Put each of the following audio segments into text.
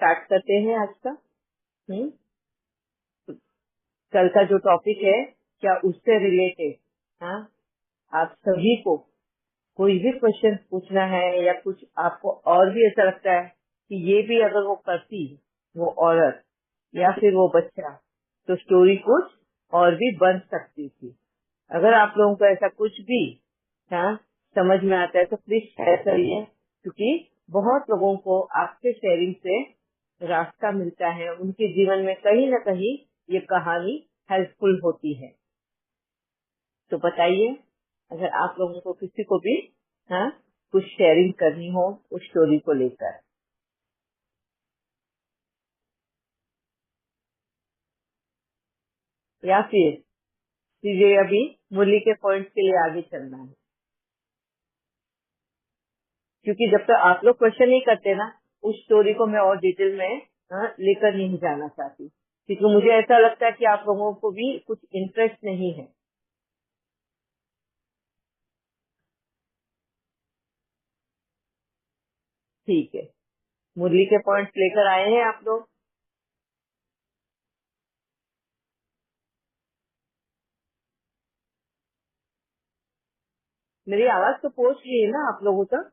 Start करते हैं आज का। कल का जो टॉपिक है क्या उससे रिलेटेड, हाँ, आप सभी को कोई भी क्वेश्चन पूछना है या कुछ आपको और भी ऐसा लगता है कि ये भी अगर वो करती, वो औरत या फिर वो बच्चा, तो स्टोरी कुछ और भी बन सकती थी। अगर आप लोगों को ऐसा कुछ भी, हाँ, समझ में आता है तो प्लीज शेयर करिए, क्योंकि बहुत लोगों को आपके शेयरिंग से रास्ता मिलता है, उनके जीवन में कहीं ना कहीं ये कहानी हेल्पफुल होती है। तो बताइए, अगर आप लोगों को किसी को भी, हाँ, कुछ शेयरिंग करनी हो उस स्टोरी को लेकर। या फिर सीधे अभी मुरली के पॉइंट के लिए आगे चलना है, क्योंकि जब तक आप लोग क्वेश्चन नहीं करते ना, उस स्टोरी को मैं और डिटेल में, हाँ, लेकर नहीं जाना चाहती, क्योंकि मुझे ऐसा लगता है कि आप लोगों को भी कुछ इंटरेस्ट नहीं है। ठीक है, मुरली के पॉइंट्स लेकर आए हैं आप लोग। मेरी आवाज तो पहुंच रही है ना आप लोगों तक?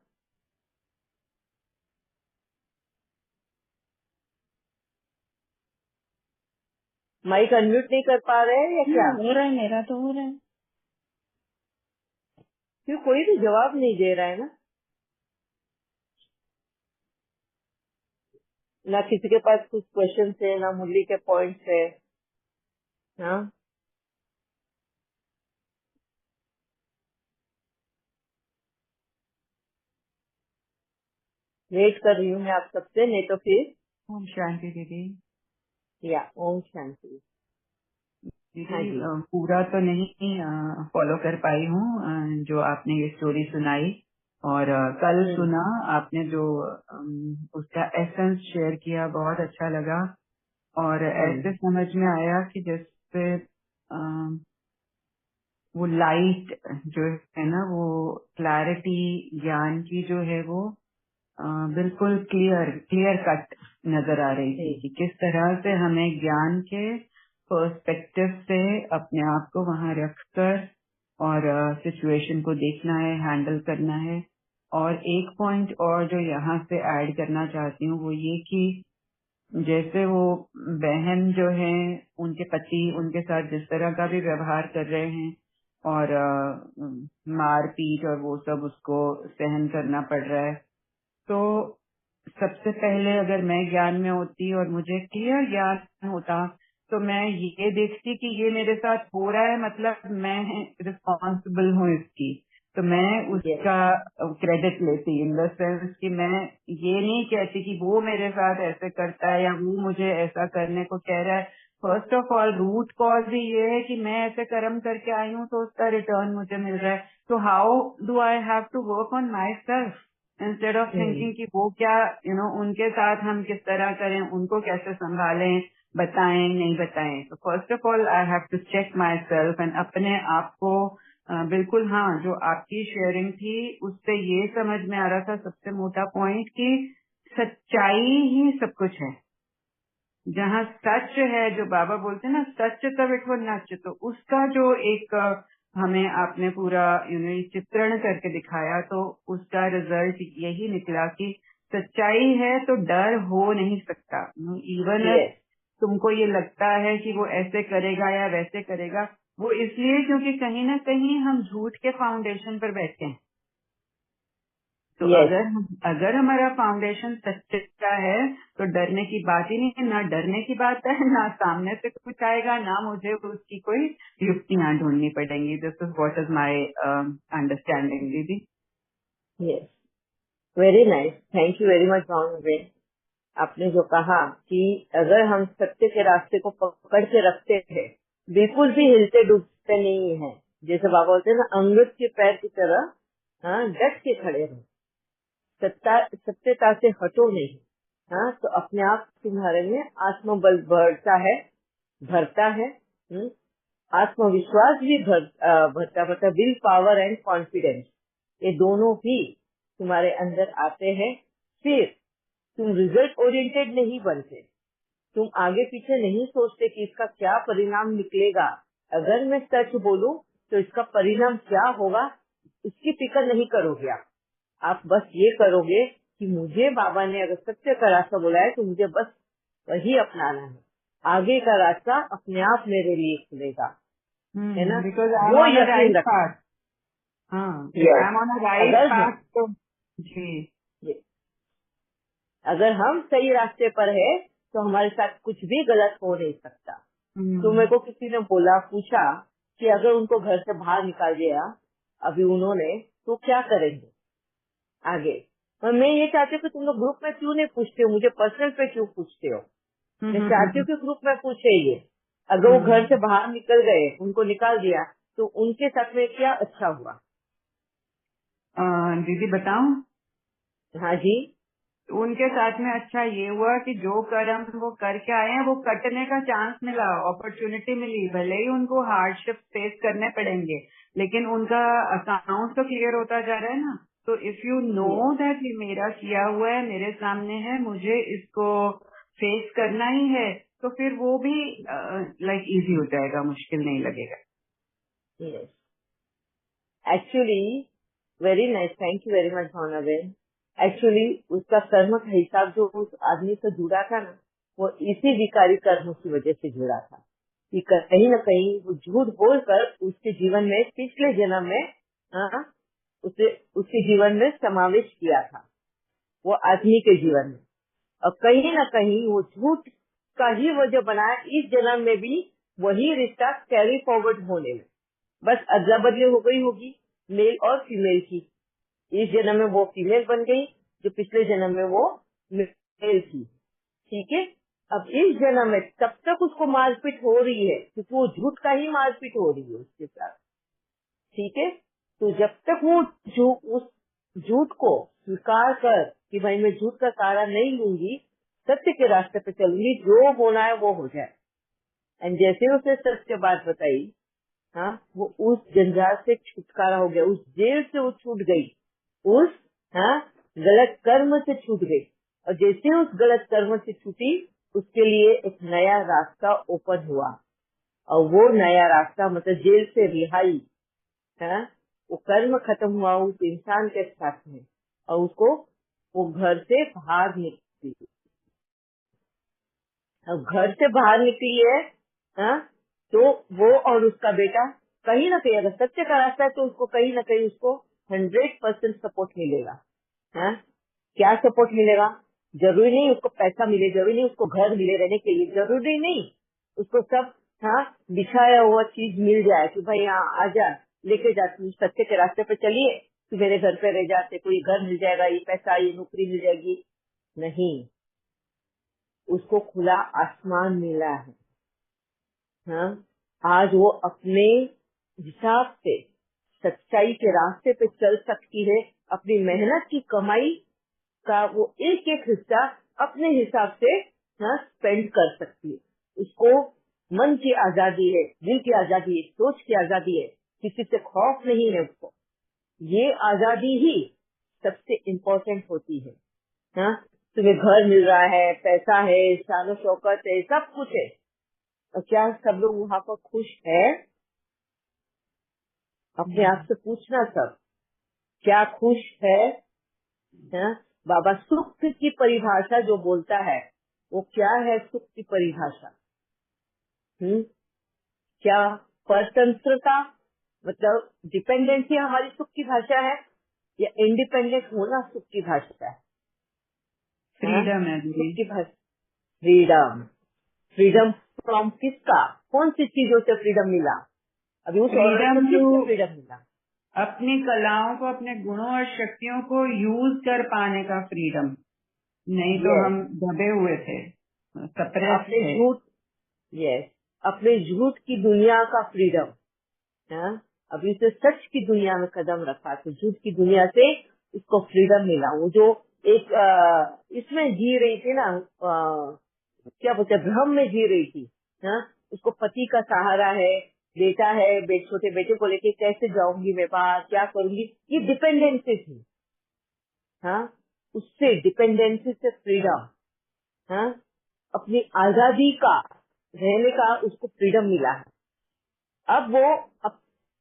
माइक अनम्यूट नहीं कर पा रहे हैं या क्या? हो रहा है, मेरा तो हो रहा है। क्यों कोई भी जवाब नहीं दे रहा है ना किसी के पास कुछ क्वेश्चन है, ना मुरली के पॉइंट्स है। हाँ, वेट कर रही हूँ मैं आप सबसे, नहीं तो फिर। ओम शांति दीदी। या ओम शांति। दीदी हाँ जी। पूरा तो नहीं फॉलो कर पाई हूँ जो आपने ये स्टोरी सुनाई, और कल सुना आपने जो उसका एसेंस शेयर किया, बहुत अच्छा लगा। और ऐसे समझ में आया कि जैसे वो लाइट जो है ना, वो क्लैरिटी ज्ञान की जो है वो बिल्कुल क्लियर कट नजर आ रही थी कि किस तरह से हमें ज्ञान के पर्सपेक्टिव से अपने आप को वहां रखकर और सिचुएशन को देखना है, हैंडल करना है। और एक पॉइंट और जो यहाँ से ऐड करना चाहती हूँ वो ये कि जैसे वो बहन जो है, उनके पति उनके साथ जिस तरह का भी व्यवहार कर रहे हैं और मार पीट और वो सब उसको सहन करना पड़ रहा है, तो सबसे पहले अगर मैं ज्ञान में होती और मुझे क्लियर ज्ञान होता तो मैं ये देखती कि ये मेरे साथ हो रहा है, मतलब मैं रिस्पॉन्सिबल हूँ इसकी, तो मैं उसका क्रेडिट लेती, इन द सेंस कि मैं ये नहीं कहती कि वो मेरे साथ ऐसे करता है या वो मुझे ऐसा करने को कह रहा है। First of all root cause भी ये है कि मैं ऐसे कर्म करके आई हूँ तो उसका रिटर्न मुझे मिल रहा है। तो how do I have to work on myself instead of thinking कि वो क्या उनके साथ हम किस तरह करें, उनको कैसे संभालें, बताएं नहीं बताएं। तो first of all I have to check myself and अपने आप को बिल्कुल। हाँ, जो आपकी शेयरिंग थी उससे ये समझ में आ रहा था सबसे मोटा पॉइंट कि सच्चाई ही सब कुछ है। जहाँ सच है, जो बाबा बोलते हैं ना, सच तब इट वो नच, तो उसका जो एक हमें आपने पूरा चित्रण करके दिखाया, तो उसका रिजल्ट यही निकला कि सच्चाई है तो डर हो नहीं सकता। इवन तुमको ये लगता है कि वो ऐसे करेगा या वैसे करेगा, वो इसलिए क्योंकि कहीं ना कहीं हम झूठ के फाउंडेशन पर बैठे हैं। तो अगर हमारा फाउंडेशन सच्चे का है तो डरने की बात ही नहीं है, ना डरने की बात है, ना सामने से कुछ आएगा, ना मुझे उसकी कोई युक्तियां ढूंढनी पड़ेंगी। This is what is my understanding दीदी। Yes, very nice, thank you very much Bhavna. आपने जो कहा कि अगर हम सत्य के रास्ते को पकड़ के रखते हैं, बिल्कुल भी हिलते डूबते नहीं है, जैसे बाबा बोलते हैं ना, अंगूर के पैर की तरह, हाँ, डट के खड़े रहो, सत्यता से हटो नहीं। हाँ, तो अपने आप तुम्हारे में आत्मबल भरता है। आत्मविश्वास भी भरता भरता, विल पावर एंड कॉन्फिडेंस, ये दोनों भी तुम्हारे अंदर आते हैं। फिर तुम रिजल्ट ओरिएंटेड नहीं बनते, तुम आगे पीछे नहीं सोचते कि इसका क्या परिणाम निकलेगा, अगर मैं सच बोलूं तो इसका परिणाम क्या होगा इसकी फिक्र नहीं करोगे आप बस ये करोगे कि मुझे बाबा ने अगर सत्य का रास्ता बोला है तो मुझे बस वही अपनाना है, आगे का रास्ता अपने आप मेरे लिए खुलेगा, है ना। बिकॉज आई एम वो ऑन द यकीन राइट रखना। पाथ। हाँ, I am on the right अगर पाथ। तो जी, अगर हम सही रास्ते पर है तो हमारे साथ कुछ भी गलत हो नहीं सकता। तो मेरे को किसी ने पूछा कि अगर उनको घर से बाहर निकाल दिया अभी उन्होंने, तो क्या करेंगे आगे। और मैं ये चाहती हूँ कि तुम लोग ग्रुप में क्यों नहीं पूछते हो, मुझे पर्सनल पे क्यों पूछते हो। मैं चाहती हूँ कि ग्रुप में पूछे ये, अगर वो घर से बाहर निकल गए, उनको निकाल दिया, तो उनके साथ में क्या अच्छा हुआ। दीदी बताऊं, हाँ जी। उनके साथ में अच्छा ये हुआ कि जो कर्म वो करके आए हैं वो कटने का चांस मिला, अपॉर्चुनिटी मिली। भले ही उनको हार्डशिप फेस करने पड़ेंगे, लेकिन उनका अकाउंट तो क्लियर होता जा रहा है ना। तो इफ यू नो दैट ये मेरा किया हुआ है, मेरे सामने है, मुझे इसको फेस करना ही है, तो फिर वो भी लाइक इजी हो जाएगा, मुश्किल नहीं लगेगा। Yes, actually very nice, thank you very much Bhavna ben. Actually उसका कर्म का हिसाब जो उस आदमी से जुड़ा था ना, वो इसी विकारी कर्म की वजह से जुड़ा था कि कहीं न कहीं वो झूठ बोलकर उसके जीवन में पिछले जन्म में हाँ, उसके जीवन में समावेश किया था वो आदमी के जीवन में, और कहीं न कहीं वो झूठ का ही वजह बनाया इस जन्म में भी वही रिश्ता कैरी फॉरवर्ड होने में, बस अदला बदली हो गई होगी मेल और फीमेल की। इस जन्म में वो फीमेल बन गई जो पिछले जन्म में वो मेल थी, ठीक है। अब इस जन्म में तब तक उसको मारपीट हो रही है क्योंकि वो झूठ का ही मारपीट हो रही है उसके साथ, ठीक है। तो जब तक वो उस झूठ को स्वीकार कर कि भाई मैं झूठ का सहारा नहीं लूंगी, सत्य के रास्ते पे चलूंगी, जो होना है वो हो जाए। एंड जैसे उसने सत्य बात बताई, हाँ, वो उस जंजाल से छुटकारा हो गया, उस जेल से वो छूट गई, उस हाँ गलत कर्म से छूट गई। और जैसे उस गलत कर्म से छूटी, उसके लिए एक नया रास्ता ओपन हुआ, और वो नया रास्ता मतलब जेल से रिहाई, हाँ, वो कर्म खत्म हुआ उस इंसान के साथ में, और उसको वो घर से बाहर निकली। अब घर से बाहर निकली है, हाँ, तो वो और उसका बेटा कहीं ना कहीं, अगर सत्य का रास्ता है तो उसको कहीं ना कहीं उसको 100% सपोर्ट मिलेगा। हाँ, क्या सपोर्ट मिलेगा, जरूरी नहीं उसको पैसा मिले, जरूरी नहीं उसको घर मिले रहने के लिए, जरूरी नहीं उसको सब हाँ बिछाया हुआ चीज मिल जाए कि भाई यहाँ आजा, लेके जा, तुम सत्य के रास्ते पे चलिए, तू मेरे घर पे रह जाते, कोई घर मिल जाएगा, ये पैसा, ये नौकरी मिल जाएगी। नहीं, उसको खुला आसमान मिला है। हाँ, आज वो अपने हिसाब से सच्चाई के रास्ते पे चल सकती है, अपनी मेहनत की कमाई का वो एक एक हिस्सा अपने हिसाब से हाँ स्पेंड कर सकती है। उसको मन की आजादी है, दिल की आजादी है, सोच की आजादी है, किसी से खौफ नहीं है उसको। ये आजादी ही सबसे इम्पोर्टेंट होती है। हाँ, तुम्हें घर मिल रहा है, पैसा है, शान शौकत है, सब कुछ है, और क्या सब लोग वहाँ पर खुश है? अपने आप से पूछना सब, क्या खुश है? हाँ? बाबा सुख की परिभाषा जो बोलता है वो क्या है, सुख की परिभाषा? क्या स्वतंत्रता मतलब डिपेंडेंसी हमारी सुख की भाषा है, या इंडिपेंडेंट होना सुख की भाषा है? हाँ? फ्रीडम है सुख दीदी। की भाषा फ्रीडम। फ्रीडम फ्रॉम किसका, कौन सी चीजों से फ्रीडम मिला? अभी उस औरत को फ्रीडम टू किससे फ्रीडम मिला? अपनी कलाओं को, अपने गुणों और शक्तियों को यूज कर पाने का फ्रीडम। नहीं तो यस, हम दबे हुए थे, सप्रेस अपने थे। झूठ, यस, अपने झूठ की दुनिया का फ्रीडम। हाँ, अभी उसे सच की दुनिया में कदम रखा तो झूठ की दुनिया से उसको फ्रीडम मिला। वो जो एक इसमें जी रही थी ना, क्या बोलते हैं, भ्रम में जी रही थी। हाँ, उसको पति का सहारा है, बेटा है, छोटे बेटे को लेके कैसे जाऊंगी मैं बाहर, क्या करूंगी, ये डिपेंडेंसी थी। हाँ, उससे डिपेंडेंसी से फ्रीडम, हाँ, अपनी आजादी का रहने का उसको फ्रीडम मिला है। अब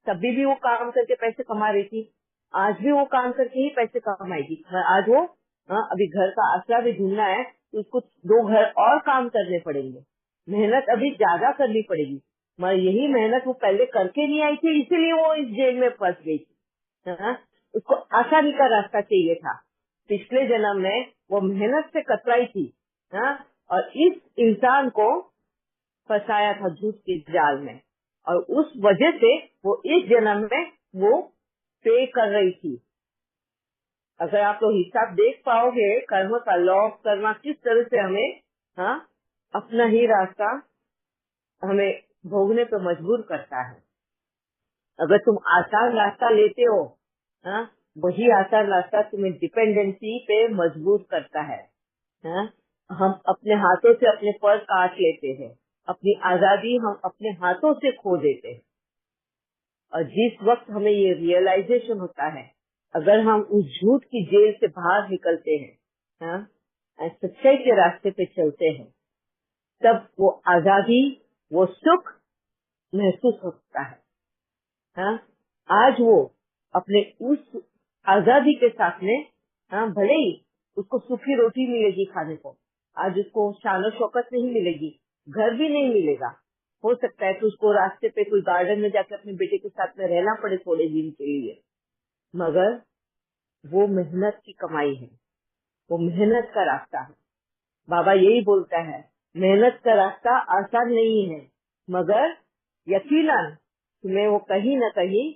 तभी भी वो काम करके पैसे कमा रही थी, आज भी वो काम करके ही पैसे कमाएगी। आज वो, हाँ, अभी घर का आसरा भी ढूंढना है तो उसको 2 घर और काम करने पड़ेंगे, मेहनत अभी ज्यादा करनी पड़ेगी। मगर यही मेहनत वो पहले करके नहीं आई थी, इसीलिए वो इस जेल में फंस गई थी। हाँ, उसको आसानी का रास्ता चाहिए था। पिछले जन्म में वो मेहनत से कतराई थी, हाँ, और इस इंसान को फंसाया था झूठ के जाल में, और उस वजह से वो इस जन्म में वो पे कर रही थी। अगर आप लोग हिसाब देख पाओगे कर्म का, लॉ कर्मा किस तरह से हमें, हाँ, अपना ही रास्ता हमें भोगने पे मजबूर करता है। अगर तुम आसान रास्ता लेते हो, हाँ, वही आसान रास्ता तुम्हें डिपेंडेंसी पे मजबूर करता है। हाँ, हम अपने हाथों से अपने पर काट लेते हैं, अपनी आजादी हम अपने हाथों से खो देते हैं। और जिस वक्त हमें ये रियलाइजेशन होता है, अगर हम उस झूठ की जेल से बाहर निकलते हैं, हाँ, और सच्चाई के रास्ते पे चलते हैं, तब वो आजादी, वो सुख महसूस होता है। हाँ, आज वो अपने उस आजादी के साथ में, हाँ, भले ही उसको सूखी रोटी मिलेगी खाने को, आज उसको शान शौकत नहीं मिलेगी, घर भी नहीं मिलेगा, हो सकता है कि उसको रास्ते पे कोई गार्डन में जाकर अपने बेटे के साथ में रहना पड़े थोड़े दिन के लिए, मगर वो मेहनत की कमाई है, वो मेहनत का रास्ता है। बाबा यही बोलता है, मेहनत का रास्ता आसान नहीं है, मगर यकीनन तुम्हें वो कहीं न कहीं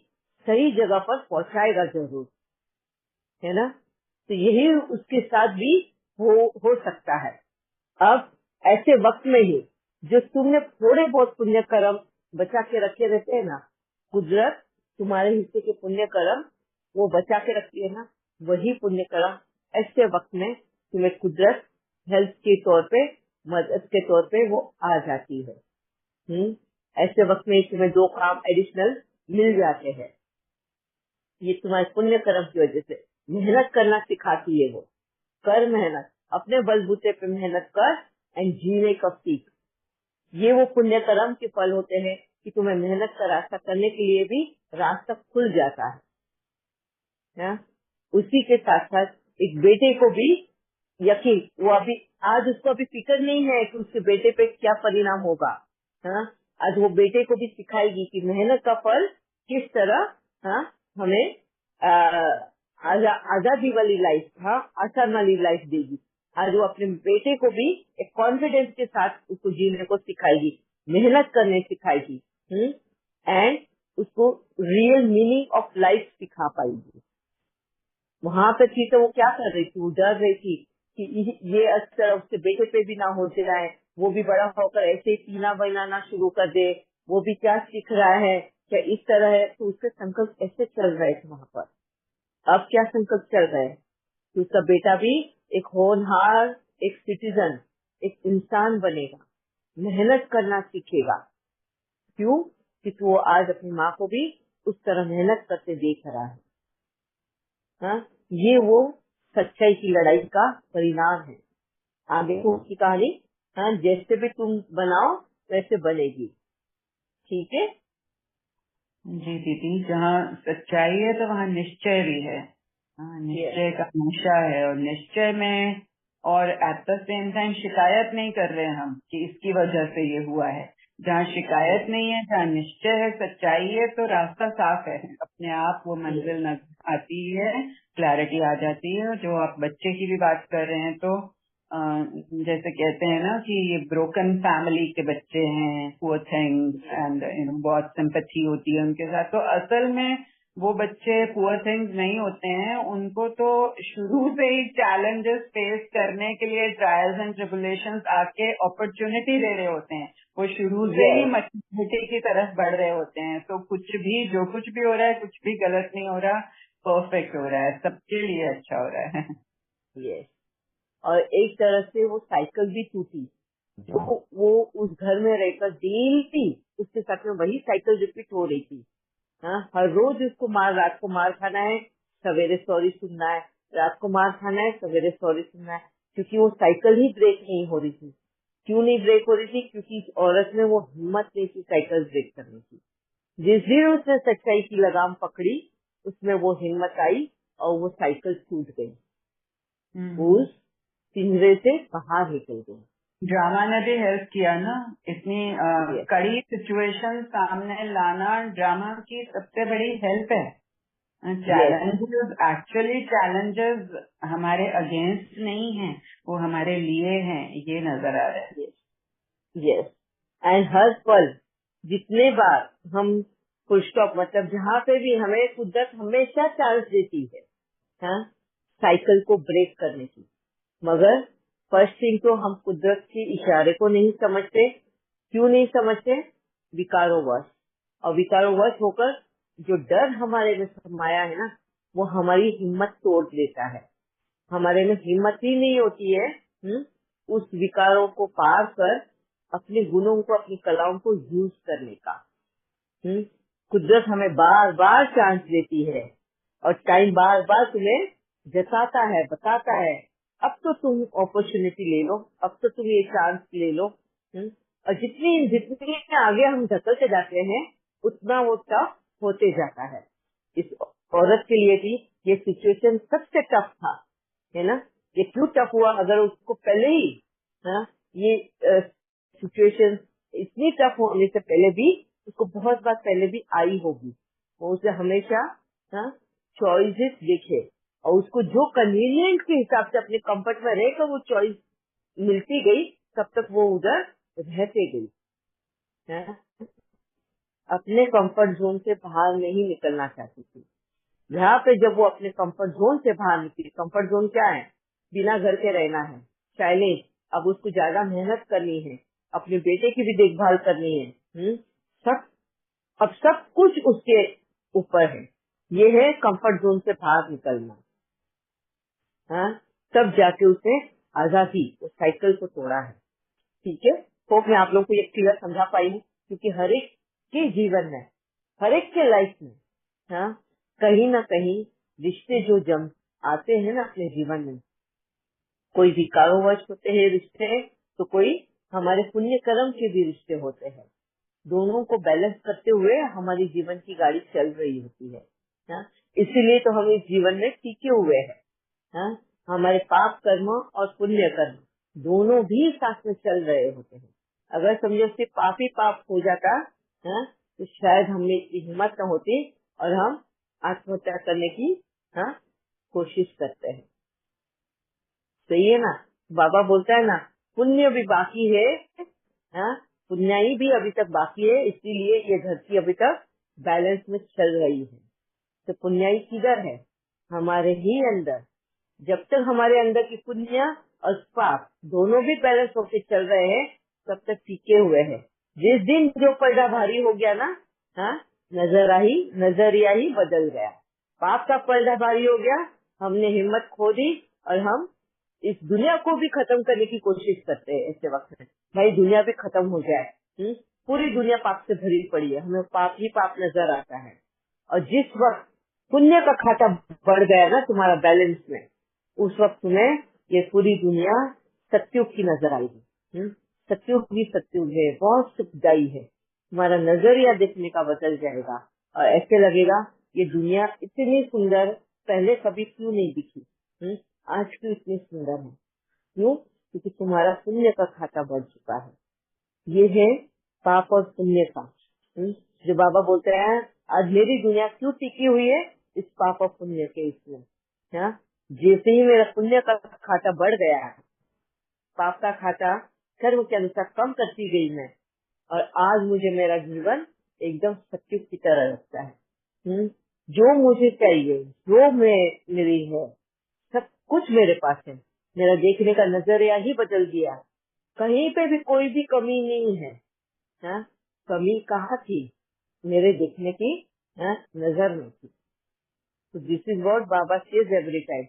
सही जगह पर पहुंचाएगा जरूर, है ना। तो यही उसके साथ भी हो सकता है। अब ऐसे वक्त में ही जो तुमने थोड़े बहुत पुण्य कर्म बचा के रखे रहते हैं ना, कुदरत तुम्हारे हिस्से के पुण्य कर्म वो बचा के रखती है ना, वही पुण्य कर्म ऐसे वक्त में तुम्हें कुदरत हेल्प के तौर पे, मदद के तौर पे वो आ जाती है। ऐसे वक्त में तुम्हें 2 काम एडिशनल मिल जाते हैं। ये तुम्हारे पुण्य कर्म की वजह से मेहनत करना सिखाती है। वो कर मेहनत, अपने बलबूते पे मेहनत कर एंड जीने का सीख। ये वो पुण्य कर्म के फल होते हैं कि तुम्हें मेहनत का रास्ता करने के लिए भी रास्ता खुल जाता है ना? उसी के साथ साथ एक बेटे को भी यकीन, वो अभी आज उसको अभी फिक्र नहीं है कि उसके बेटे पे क्या परिणाम होगा। हाँ, आज वो बेटे को भी सिखाएगी कि मेहनत का फल किस तरह, हाँ, हमें आजादी वाली लाइफ, हाँ, आसान वाली लाइफ देगी। आज वो अपने बेटे को भी एक कॉन्फिडेंस के साथ उसको जीने को सिखाएगी, मेहनत करने सिखाएगी, एंड उसको रियल मीनिंग ऑफ लाइफ सिखा पाएगी। वहां पे थी तो वो क्या कर रही थी, वो डर रही थी कि ये अक्सर उसके बेटे पे भी ना हो जाए, वो भी बड़ा होकर ऐसे ही पीना बनाना शुरू कर दे, वो भी क्या सीख रहा है, क्या इस तरह है। तो उसके संकल्प ऐसे चल रहे थे वहां पर। अब क्या संकल्प चल रहे हैं कि उसका बेटा भी एक होनहार, एक सिटीजन, एक इंसान बनेगा, मेहनत करना सीखेगा। क्यों? क्योंकि वो आज अपनी माँ को भी उस तरह मेहनत करते देख रहा है। हाँ, ये वो सच्चाई की लड़ाई का परिणाम है। आगे की कहानी, हाँ, जैसे भी तुम बनाओ वैसे बनेगी। ठीक है जी दीदी, जहाँ सच्चाई है तो वहाँ निश्चय भी है। निश्चय का नशा है, और निश्चय में और एट द सेम टाइम शिकायत नहीं कर रहे हम कि इसकी वजह से ये हुआ है। जहाँ शिकायत नहीं है, जहाँ निश्चय है, सच्चाई है, तो रास्ता साफ है, अपने आप वो मंजिल नजर आती है, क्लैरिटी आ जाती है। और जो आप बच्चे की भी बात कर रहे हैं, तो जैसे कहते हैं ना कि ये ब्रोकन फैमिली के बच्चे हैं, पुअर थिंग्स, एंड बहुत सिंपैथी होती है उनके साथ। तो असल में वो बच्चे पुअर थिंग्स नहीं होते हैं, उनको तो शुरू से ही चैलेंजेस फेस करने के लिए ट्रायल्स एंड ट्रिबुलेशंस आके अपॉर्चुनिटी दे रहे होते हैं। वो शुरू से ही मच्योरिटी की तरफ बढ़ रहे होते हैं। तो कुछ भी, जो कुछ भी हो रहा है, कुछ भी गलत नहीं हो रहा, परफेक्ट हो रहा है, सबके लिए अच्छा हो रहा है। यस। और एक तरह से वो साइकिल भी टूटी, जो वो उस घर में रहकर डेली उसके साथ में वही साइकिल रिपीट हो रही थी। हाँ, हर रोज उसको रात को मार खाना है, सवेरे सॉरी सुनना है, रात को मार खाना है, सवेरे सॉरी सुनना है, क्योंकि वो साइकिल ही ब्रेक नहीं हो रही थी। क्यों नहीं ब्रेक हो रही थी? क्योंकि इस औरत में वो हिम्मत नहीं थी साइकिल ब्रेक करने की। जिस दिन उसने सच्चाई की लगाम पकड़ी, उसमें वो हिम्मत आई और वो साइकिल छूट गई, उस पिंजरे से बाहर निकल गई। ड्रामा ने भी हेल्प किया ना, इतनी Yes, कड़ी सिचुएशन सामने लाना ड्रामा की सबसे बड़ी हेल्प है। yes, चैलेंजेस एक्चुअली चैलेंजेस हमारे अगेंस्ट नहीं हैं, वो हमारे लिए हैं, ये नजर आ रहा है। yes, yes. एंड हर पल जितने बार हम फुल स्टॉप, मतलब जहाँ पे भी हमें कुदरत हमेशा चांस देती है, हाँ, साइकिल को ब्रेक करने की, मगर फर्स्ट थिंग तो हम कुदरत के इशारे को नहीं समझते। क्यों नहीं समझते? विकारोवश। और विकारोवश होकर जो डर हमारे में समाया है ना, वो हमारी हिम्मत तोड़ देता है। हमारे में हिम्मत ही नहीं होती है उस विकारों को पार कर अपने गुणों को, अपनी कलाओं को यूज करने का। कुदरत हमें बार बार चांस देती है और टाइम बार बार तुम्हें जताता है, बताता है, अब तो तुम अपॉर्चुनिटी ले लो, अब तो तुम ये चांस ले लो। और जितनी जितनी आगे हम धकलते जाते हैं, उतना वो टफ होते जाता है। इस औरत के लिए भी ये सिचुएशन सबसे टफ था, है ना। ये क्यों टफ हुआ? अगर उसको पहले ही ये सिचुएशन इतनी टफ होने से पहले भी, उसको बहुत बार पहले भी आई होगी, वो उसे हमेशा चॉइसेस देखे और उसको जो कन्वीनियंट के हिसाब से अपने कंफर्ट में रहकर वो चॉइस मिलती गई, तब तक वो उधर रहते गई। अपने कंफर्ट जोन से बाहर नहीं निकलना चाहती थी। यहाँ पे जब वो अपने कंफर्ट जोन से बाहर निकली, कंफर्ट जोन क्या है? बिना घर के रहना है, चाइल्ड। अब उसको ज्यादा मेहनत करनी है, अपने बेटे की भी देखभाल करनी है, सब अब सब कुछ उसके ऊपर है। ये है कंफर्ट जोन से बाहर निकलना। तब जाके उसने आजादी, उस साइकिल को तोड़ा है। ठीक है, होप मैं आप लोगों को ये क्लियर समझा पाई हूँ, क्योंकि हर एक के जीवन में, हर एक के लाइफ में कहीं ना कहीं रिश्ते जो जम आते हैं ना अपने जीवन में, कोई विकारोवश होते हैं रिश्ते, तो कोई हमारे पुण्य कर्म के भी रिश्ते होते हैं। दोनों को बैलेंस करते हुए हमारी जीवन की गाड़ी चल रही होती है। इसीलिए तो हम इस जीवन में टिके हुए हैं। हमारे पाप कर्म और पुण्य कर्म दोनों भी साथ में चल रहे होते हैं। अगर समझो सिर्फ पाप ही पाप हो जाता तो शायद हमें इतनी हिम्मत न होती और हम आत्महत्या करने की कोशिश करते हैं। सही है ना? बाबा बोलता है ना, पुण्य भी बाकी है, पुण्याई भी अभी तक बाकी है, इसीलिए ये धरती अभी तक बैलेंस में चल रही है। तो पुण्याई किधर है? हमारे ही अंदर। जब तक हमारे अंदर की पुण्य और पाप दोनों भी बैलेंस होकर चल रहे हैं, तब तक टिके हुए हैं। जिस दिन जो पर्दा भारी हो गया ना, नजरिया ही बदल गया। पाप का पर्दा भारी हो गया, हमने हिम्मत खो दी और हम इस दुनिया को भी खत्म करने की कोशिश करते हैं। ऐसे वक्त में भाई दुनिया भी खत्म हो जाए, पूरी दुनिया पाप से भरी पड़ी है, हमें पाप ही पाप नजर आता है। और जिस वक्त पुण्य का खाता बढ़ गया ना तुम्हारा बैलेंस में, उस वक्त तुम्हें ये पूरी दुनिया सत्युग की नजर आएगी। सत्युग भी सत्युग है, बहुत सुखदायी है। तुम्हारा नजरिया देखने का बदल जाएगा और ऐसे लगेगा ये दुनिया इतनी सुंदर पहले कभी क्यों नहीं दिखी, आज क्यों इतनी सुंदर है। क्यों? क्योंकि तुम्हारा पुण्य का खाता बढ़ चुका है। ये है पाप और पुण्य का। जो बाबा बोलते हैं आज मेरी दुनिया क्यों टिकी हुई है, इस पाप और पुण्य के इसमें। जैसे ही मेरा पुण्य का खाता बढ़ गया, पाप का खाता कर्म के अनुसार कम करती गई मैं, और आज मुझे मेरा जीवन एकदम सत्युग की तरह लगता है। जो मुझे चाहिए, जो मेरी है, सब कुछ मेरे पास है। मेरा देखने का नजरिया ही बदल दिया, कहीं पे भी कोई भी कमी नहीं है। कमी कहाँ थी? मेरे देखने की नजर में थी। तो this is what Baba says every time.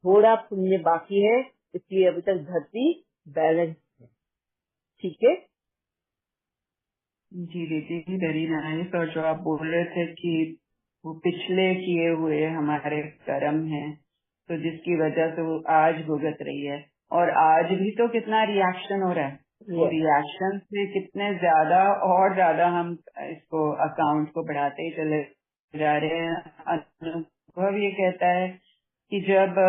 थोड़ा पुण्य बाकी है, इसलिए अभी तक धरती बैलेंस है। ठीक है जी दीदी, वेरी नाइस। और जो आप बोल रहे थे कि वो पिछले किए हुए हमारे कर्म हैं, तो जिसकी वजह से वो आज भुगत रही है। और आज भी तो कितना रिएक्शन हो रहा है, वो रिएक्शन से कितने ज्यादा और ज्यादा हम इसको अकाउंट को बढ़ाते ही चले जा रहे हैं। अनुभव ये कहता है कि जब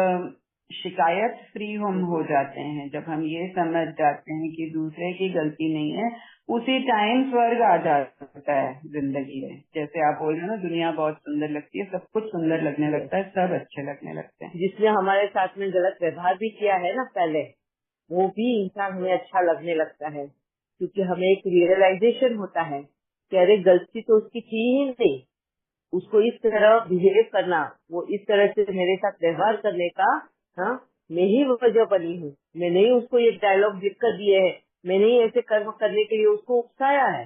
शिकायत फ्री हम हो जाते हैं, जब हम ये समझ जाते हैं कि दूसरे की गलती नहीं है, उसी टाइम स्वर्ग आ जाता है जिंदगी में। जैसे आप बोल रहे हो ना, दुनिया बहुत सुंदर लगती है, सब कुछ सुंदर लगने लगता है, सब अच्छे लगने लगते हैं। जिसने हमारे साथ में गलत व्यवहार भी किया है ना पहले, वो भी इंसान हमें अच्छा लगने लगता है, क्योंकि हमें एक रियलाइजेशन होता है कि अरे गलती तो उसकी थी ही नहीं, उसको इस तरह बिहेव करना, वो इस तरह से मेरे साथ व्यवहार करने का, हाँ, मैं ही वजह बनी हूँ। मैंने ही उसको ये डायलॉग लिख कर दिए है, मैंने ही ऐसे कर्म करने के लिए उसको उकसाया है,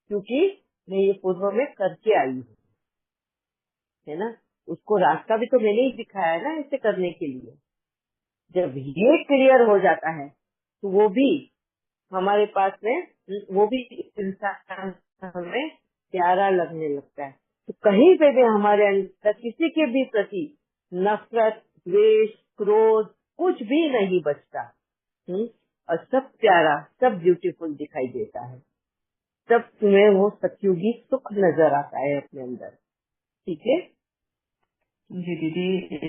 क्योंकि मैं ये पूर्व में करके आई हूँ, है ना। उसको रास्ता भी तो मैंने ही दिखाया है ना ऐसे करने के लिए। जब ये क्लियर हो जाता है तो वो भी हमारे पास में, वो भी इंसान हमें प्यारा लगने लगता है। तो कहीं पे भी हमारे अंदर किसी के भी प्रति नफरत, द्वेष, क्रोध कुछ भी नहीं बचता। और सब प्यारा, सब ब्यूटीफुल दिखाई देता है, सब तुम्हें वो सत्युगी सुख नजर आता है अपने अंदर। ठीक है जी दीदी,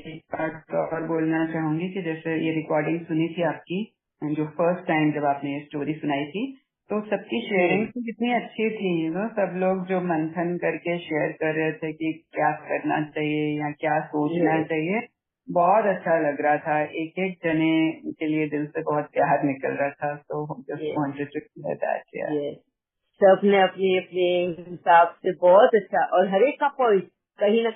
एक बात और बोलना चाहूंगी कि जैसे ये रिकॉर्डिंग सुनी थी आपकी, जो फर्स्ट टाइम जब आपने ये स्टोरी सुनाई थी, तो सबकी शेयरिंग कितनी अच्छी थी। सब लोग जो मंथन करके शेयर कर रहे थे कि क्या करना चाहिए या क्या सोचना चाहिए, बहुत अच्छा लग रहा था। एक एक जने के लिए दिल से बहुत प्यार निकल रहा था। तो just wanted to share that. सबने अपने अपने हिसाब से बहुत अच्छा, और हर एक का पॉइंट कहीं न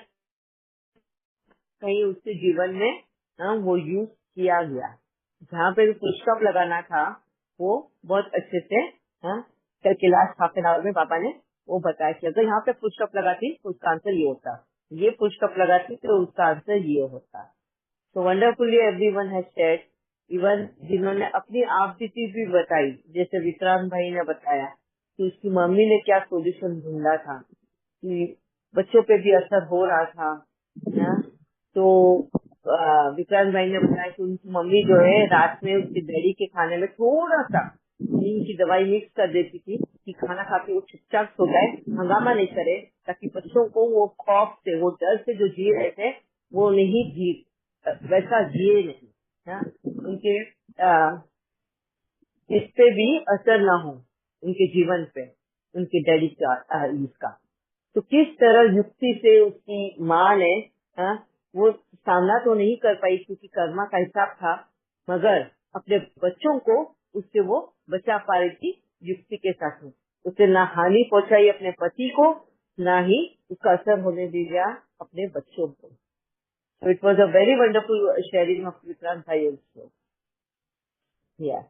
कहीं उसके जीवन में वो यूज किया गया। जहाँ पे फुल स्टॉप लगाना था वो बहुत अच्छे से कल के लास्ट हाफ एन आवर में पापा ने वो बताया कि अगर यहाँ पे फुल स्टॉप लगाती तो उसका आंसर ये होता, ये फुल स्टॉप लगाती तो उसका आंसर ये होता। So wonderfully everyone has shared, even जिन्होंने अपनी आपबीती भी बताई, जैसे विक्रांत भाई ने बताया कि उसकी मम्मी ने क्या सोल्यूशन ढूंढा था, कि बच्चों पे भी असर हो रहा था ना? तो विक्रांत भाई ने बताया कि उनकी मम्मी जो है रात में उसके डैडी के खाने में थोड़ा सा नींद की दवाई मिक्स कर देती थी कि खाना खा के वो चुपचाप सो जाए, हंगामा नहीं करे, ताकि बच्चों को वो खौफ से, वो डर से जो जी रहे थे वो नहीं जी, वैसा जिए नहीं, हाँ? उनके इस पे भी असर ना हो, उनके जीवन पे, उनके डैडी का इसका। तो किस तरह युक्ति से उसकी माँ ने, वो सामना तो नहीं कर पाई क्योंकि कर्मा का हिसाब था, मगर अपने बच्चों को उससे वो बचा पा रही थी युक्ति के साथ में। उसे ना हानि पहुंचाई अपने पति को, ना ही उसका असर होने दिया अपने बच्चों को। So it was a very wonderful sharing of Vikrant Bhai also. Yeah.